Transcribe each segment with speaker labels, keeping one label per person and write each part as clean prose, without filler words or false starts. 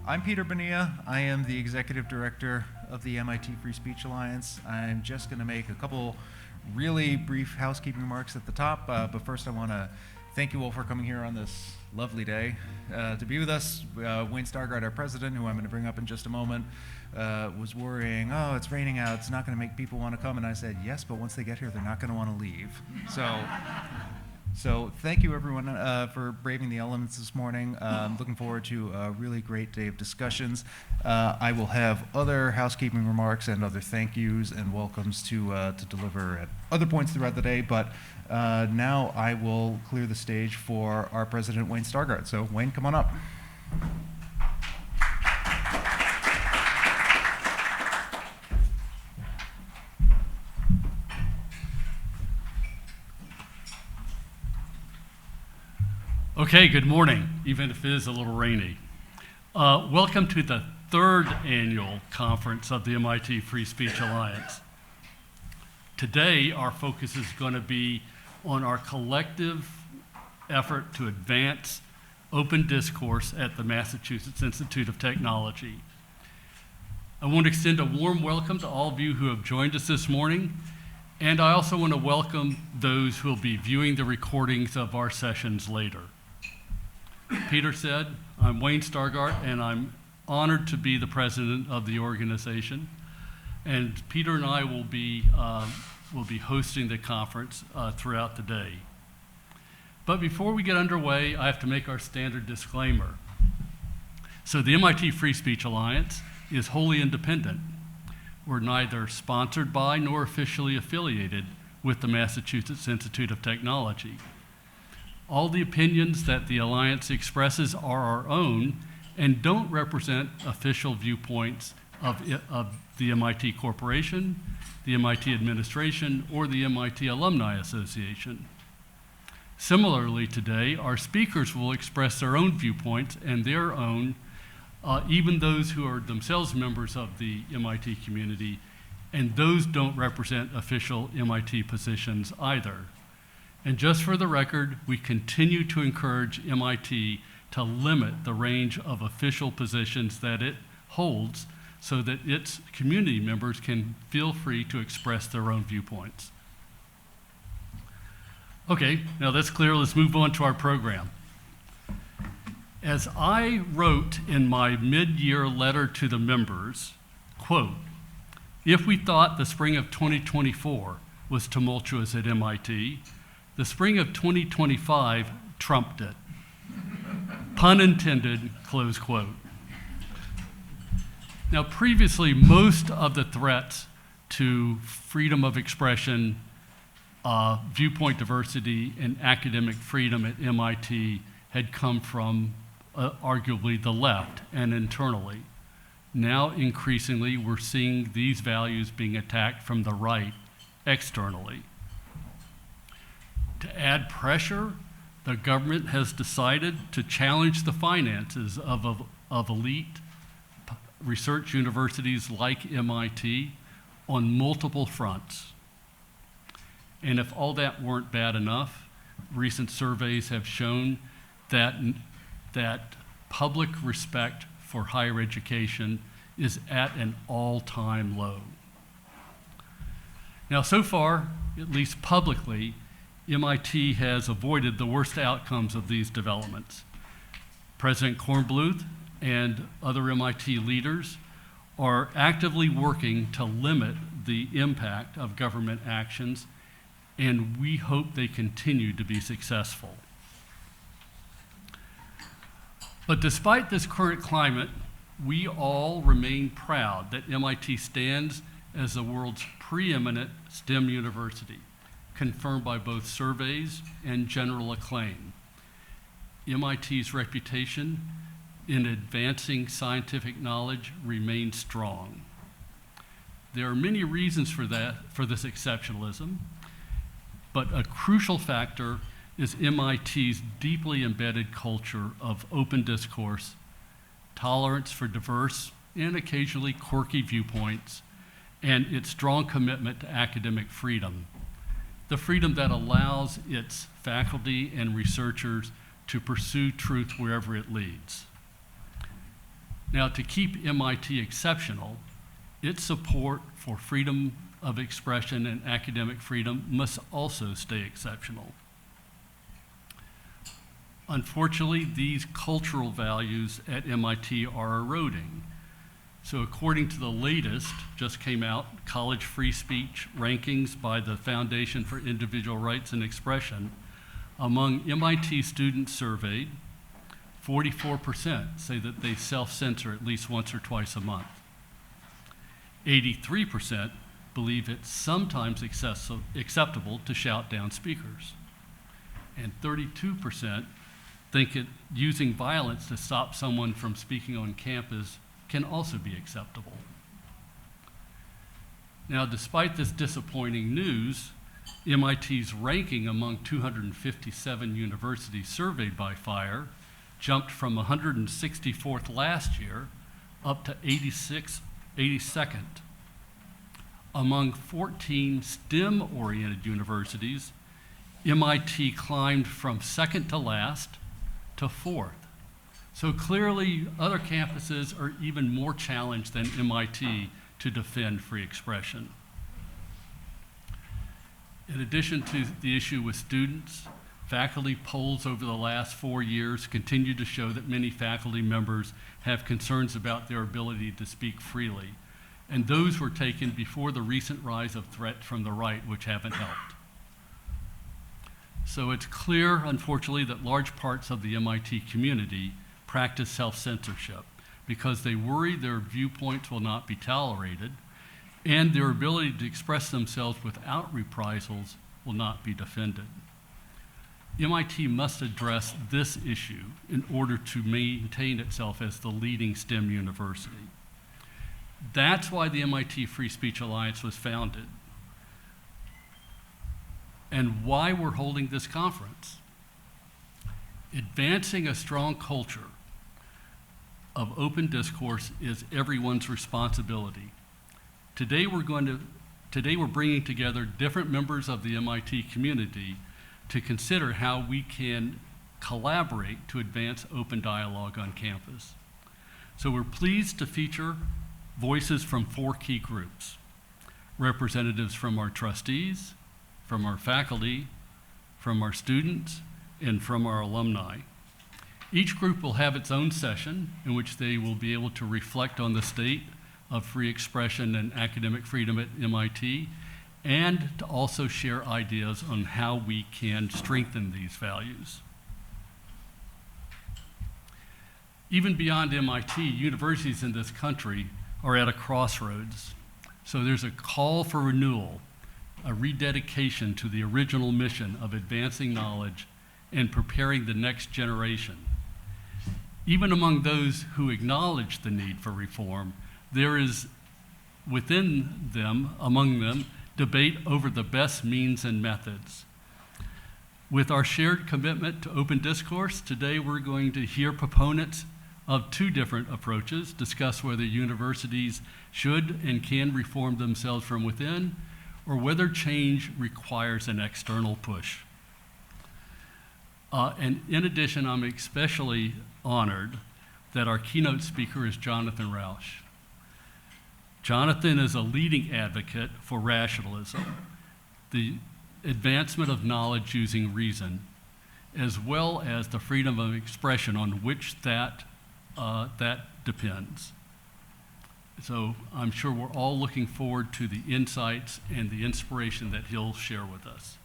Speaker 1: I'm Peter Bonilla. I am the Executive Director of the MIT Free Speech Alliance. I'm just going to make a couple really brief housekeeping remarks at the top, but first I want to thank you all for coming here on this lovely day to be with us. Wayne Stargardt, our president, who I'm going to bring up in just a moment, was worrying, oh, it's raining out, it's not going to make people want to come. And I said, yes, but once they get here, they're not going to want to leave. So thank you, everyone, for braving the elements this morning. Looking forward to a really great day of discussions. I will have other housekeeping remarks and other thank yous and welcomes to deliver at other points throughout the day, but now I will clear the stage for our president, Wayne Stargardt. So, Wayne, come on up.
Speaker 2: Okay, good morning, even if it is a little rainy. Welcome to the third annual conference of the MIT Free Speech Alliance. Today, our focus is going to be on our collective effort to advance open discourse at the Massachusetts Institute of Technology. I want to extend a warm welcome to all of you who have joined us this morning, and I also want to welcome those who will be viewing the recordings of our sessions later. Peter said, I'm Wayne Stargardt, and I'm honored to be the president of the organization. And Peter and I will be hosting the conference throughout the day. But before we get underway, I have to make our standard disclaimer. So the MIT Free Speech Alliance is wholly independent. We're neither sponsored by nor officially affiliated with the Massachusetts Institute of Technology. All the opinions that the Alliance expresses are our own and don't represent official viewpoints of the MIT Corporation, the MIT Administration, or the MIT Alumni Association. Similarly today, our speakers will express their own viewpoints and their own, even those who are themselves members of the MIT community, and those don't represent official MIT positions either. And just for the record, we continue to encourage MIT to limit the range of official positions that it holds so that its community members can feel free to express their own viewpoints. Okay, now that's clear. Let's move on to our program. As I wrote in my mid-year letter to the members, quote, if we thought the spring of 2024 was tumultuous at MIT, the spring of 2025 trumped it. Pun intended, close quote. Now, previously, most of the threats to freedom of expression, viewpoint diversity, and academic freedom at MIT had come from arguably the left and internally. Now, increasingly, we're seeing these values being attacked from the right externally. To add pressure, the government has decided to challenge the finances of elite research universities like MIT on multiple fronts. And if all that weren't bad enough, recent surveys have shown that public respect for higher education is at an all-time low. Now, so far, at least publicly, MIT has avoided the worst outcomes of these developments. President Kornbluth and other MIT leaders are actively working to limit the impact of government actions, and we hope they continue to be successful. But despite this current climate, we all remain proud that MIT stands as the world's preeminent STEM university, confirmed by both surveys and general acclaim. MIT's reputation in advancing scientific knowledge remains strong. There are many reasons for this exceptionalism, but a crucial factor is MIT's deeply embedded culture of open discourse, tolerance for diverse and occasionally quirky viewpoints, and its strong commitment to academic freedom. The freedom that allows its faculty and researchers to pursue truth wherever it leads. Now, to keep MIT exceptional, its support for freedom of expression and academic freedom must also stay exceptional. Unfortunately, these cultural values at MIT are eroding. So according to the latest, just came out, college free speech rankings by the Foundation for Individual Rights and Expression, among MIT students surveyed, 44% say that they self-censor at least once or twice a month. 83% believe it's sometimes acceptable to shout down speakers. And 32% think that using violence to stop someone from speaking on campus can also be acceptable. Now, despite this disappointing news, MIT's ranking among 257 universities surveyed by FIRE jumped from 164th last year up to 82nd. Among 14 STEM-oriented universities, MIT climbed from second to last to fourth. So clearly, other campuses are even more challenged than MIT to defend free expression. In addition to the issue with students, faculty polls over the last 4 years continue to show that many faculty members have concerns about their ability to speak freely, and those were taken before the recent rise of threats from the right, which haven't helped. So it's clear, unfortunately, that large parts of the MIT community practice self-censorship because they worry their viewpoints will not be tolerated and their ability to express themselves without reprisals will not be defended. MIT must address this issue in order to maintain itself as the leading STEM university. That's why the MIT Free Speech Alliance was founded and why we're holding this conference. Advancing a strong culture of open discourse is everyone's responsibility. Today we're bringing together different members of the MIT community to consider how we can collaborate to advance open dialogue on campus. So we're pleased to feature voices from 4 key groups: representatives from our trustees, from our faculty, from our students, and from our alumni. Each group will have its own session in which they will be able to reflect on the state of free expression and academic freedom at MIT, and to also share ideas on how we can strengthen these values. Even beyond MIT, universities in this country are at a crossroads. So there's a call for renewal, a rededication to the original mission of advancing knowledge and preparing the next generation. Even among those who acknowledge the need for reform, there is within them, among them, debate over the best means and methods. With our shared commitment to open discourse, today we're going to hear proponents of 2 different approaches, discuss whether universities should and can reform themselves from within, or whether change requires an external push. And in addition, I'm especially honored that our keynote speaker is Jonathan Rausch. Jonathan is a leading advocate for rationalism, the advancement of knowledge using reason, as well as the freedom of expression on which that depends. So I'm sure we're all looking forward to the insights and the inspiration that he'll share with us.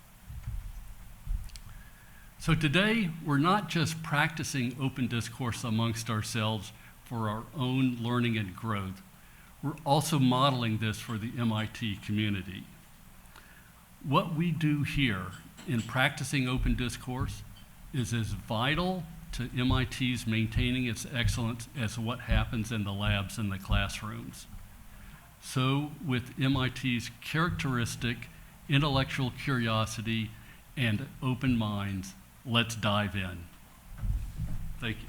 Speaker 2: So today, we're not just practicing open discourse amongst ourselves for our own learning and growth, we're also modeling this for the MIT community. What we do here in practicing open discourse is as vital to MIT's maintaining its excellence as what happens in the labs and the classrooms. So with MIT's characteristic intellectual curiosity and open minds, let's dive in. Thank you.